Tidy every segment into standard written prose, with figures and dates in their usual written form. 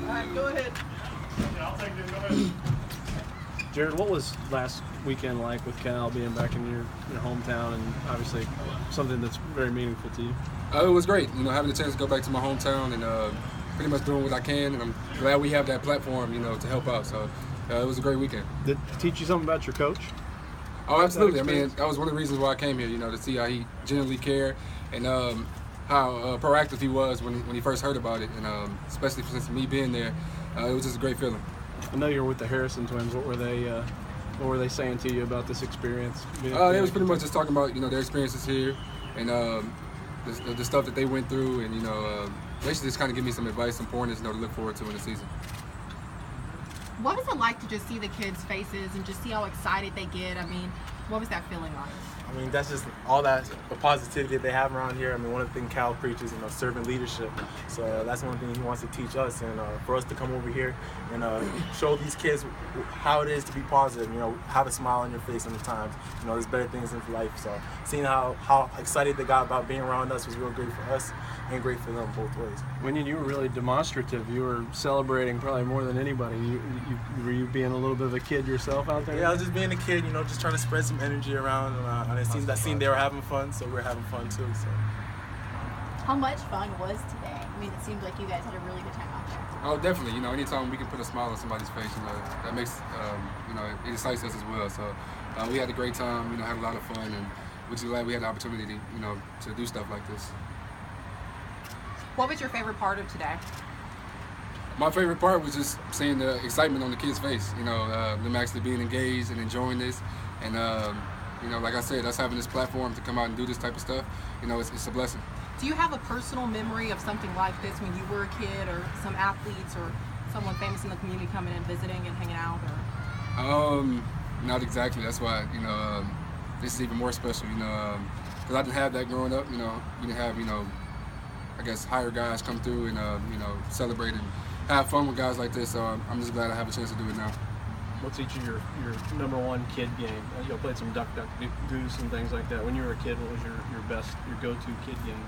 All right, go ahead. Yeah, I'll take it. Go ahead. Jared, what was last weekend like with Cal being back in your hometown, and obviously something that's very meaningful to you? It was great, having the chance to go back to my hometown and pretty much doing what I can, and I'm glad we have that platform, to help out. So it was a great weekend. Did it teach you something about your coach? Oh, absolutely. I mean, that was one of the reasons why I came here, to see how he genuinely cared and how proactive he was when he first heard about it, and especially since me being there, it was just a great feeling. I know you're with the Harrison twins. What were they saying to you about this experience? It was pretty much just talking about their experiences here and the stuff that they went through, and basically just kind of give me some advice, some pointers, to look forward to in the season. What was it like to just see the kids' faces and just see how excited they get? I mean, what was that feeling like? I mean, that's just all that the positivity that they have around here. I mean, one of the things Cal preaches, servant leadership. So that's one thing he wants to teach us, and for us to come over here and show these kids how it is to be positive. Have a smile on your face sometimes. There's better things in life. So seeing how excited they got about being around us was real great for us and great for them both ways. Wenyen, you were really demonstrative. You were celebrating probably more than anybody. Were you being a little bit of a kid yourself out there? Yeah, I was just being a kid, just trying to spread some energy around, and it seemed they were having fun, so we're having fun too. So. How much fun was today? I mean, it seems like you guys had a really good time out there. Oh, definitely. Anytime we can put a smile on somebody's face, that makes, it excites us as well. So we had a great time, had a lot of fun, and we're just glad we had the opportunity, to do stuff like this. What was your favorite part of today? My favorite part was just seeing the excitement on the kids' face, them actually being engaged and enjoying this. And, like I said, us having this platform to come out and do this type of stuff, it's a blessing. Do you have a personal memory of something like this when you were a kid, or some athletes or someone famous in the community coming and visiting and hanging out? Or? Not exactly. That's why, this is even more special, because I didn't have that growing up. We didn't have, I guess, higher guys come through and, celebrate and have fun with guys like this. So I'm just glad I have a chance to do it now. What's each of your number one kid game? Played some duck goose and things like that. When you were a kid, what was your go-to kid game?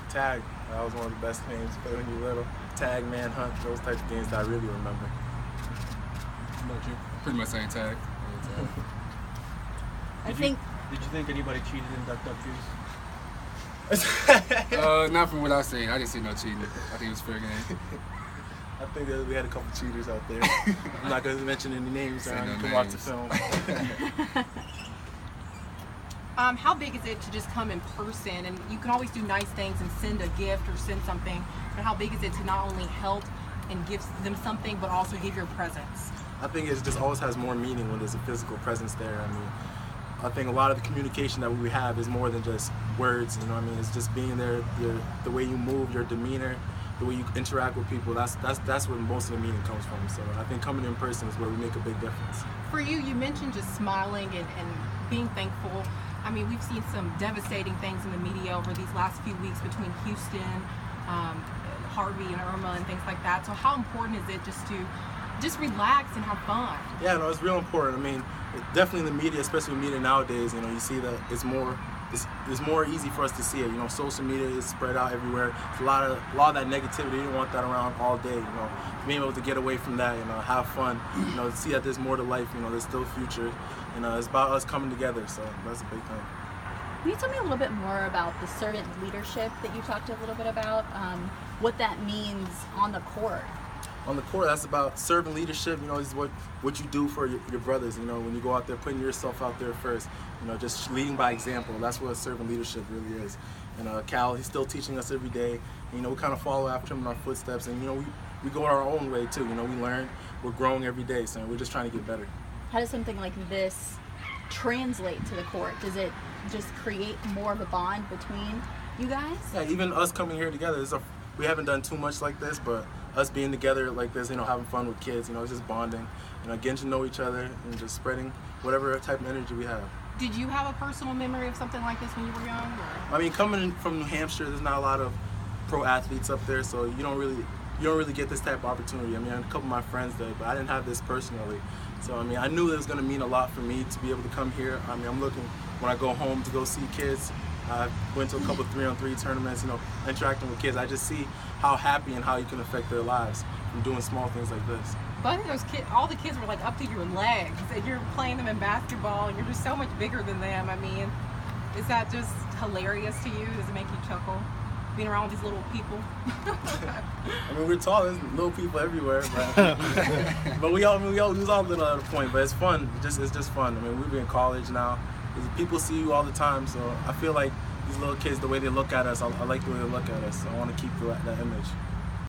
Tag. That was one of the best games to play when you were little. Tag, manhunt, those types of games that I really remember. How about you? Pretty much saying tag. Did you think anybody cheated in duck goose? Not from what I've seen. I didn't see no cheating. I think it was fair game. I think that we had a couple cheaters out there. I'm not going to mention any names. You can watch the film. How big is it to just come in person? And you can always do nice things and send a gift or send something, but how big is it to not only help and give them something, but also give your presence? I think it just always has more meaning when there's a physical presence there. I mean, I think a lot of the communication that we have is more than just words. It's just being there, the way you move, your demeanor, the way you interact with people. That's where most of the meaning comes from. So I think coming in person is where we make a big difference. For you, you mentioned just smiling and being thankful. I mean, we've seen some devastating things in the media over these last few weeks between Houston, Harvey and Irma and things like that. So how important is it just to relax and have fun? Yeah, no, it's real important. I mean, definitely in the media, especially media nowadays, you see that it's more easy for us to see it. Social media is spread out everywhere. It's a lot of that negativity. You don't want that around all day. Being able to get away from that, have fun. See that there's more to life. There's still future. It's about us coming together. So that's a big thing. Can you tell me a little bit more about the servant leadership that you talked a little bit about? What that means on the court? On the court, that's about servant leadership. Is what you do for your brothers. When you go out there, putting yourself out there first. Just leading by example. That's what servant leadership really is. And Cal, he's still teaching us every day. We kind of follow after him in our footsteps, and we go our own way too. We learn. We're growing every day, so we're just trying to get better. How does something like this translate to the court? Does it just create more of a bond between you guys? Yeah, even us coming here together. We haven't done too much like this, but us being together like this, having fun with kids, it's just bonding, getting to know each other and just spreading whatever type of energy we have. Did you have a personal memory of something like this when you were young? Or? I mean, coming from New Hampshire, there's not a lot of pro athletes up there, so you don't really get this type of opportunity. I mean, a couple of my friends did, but I didn't have this personally. So I mean, I knew it was going to mean a lot for me to be able to come here. I mean, I'm looking when I go home to go see kids. I went to a couple 3-on-3 tournaments, you know, interacting with kids. I just see how happy and how you can affect their lives from doing small things like this. But I think those kids, all the kids were like up to your legs, and you're playing them in basketball, and you're just so much bigger than them. I mean, is that just hilarious to you? Does it make you chuckle? Being around all these little people. I mean, we're tall. There's little people everywhere, but we all lose all little at a point. But it's fun. It's just fun. I mean, we're in college now. People see you all the time, so I feel like these little kids, the way they look at us, I like the way they look at us. So I want to keep that image.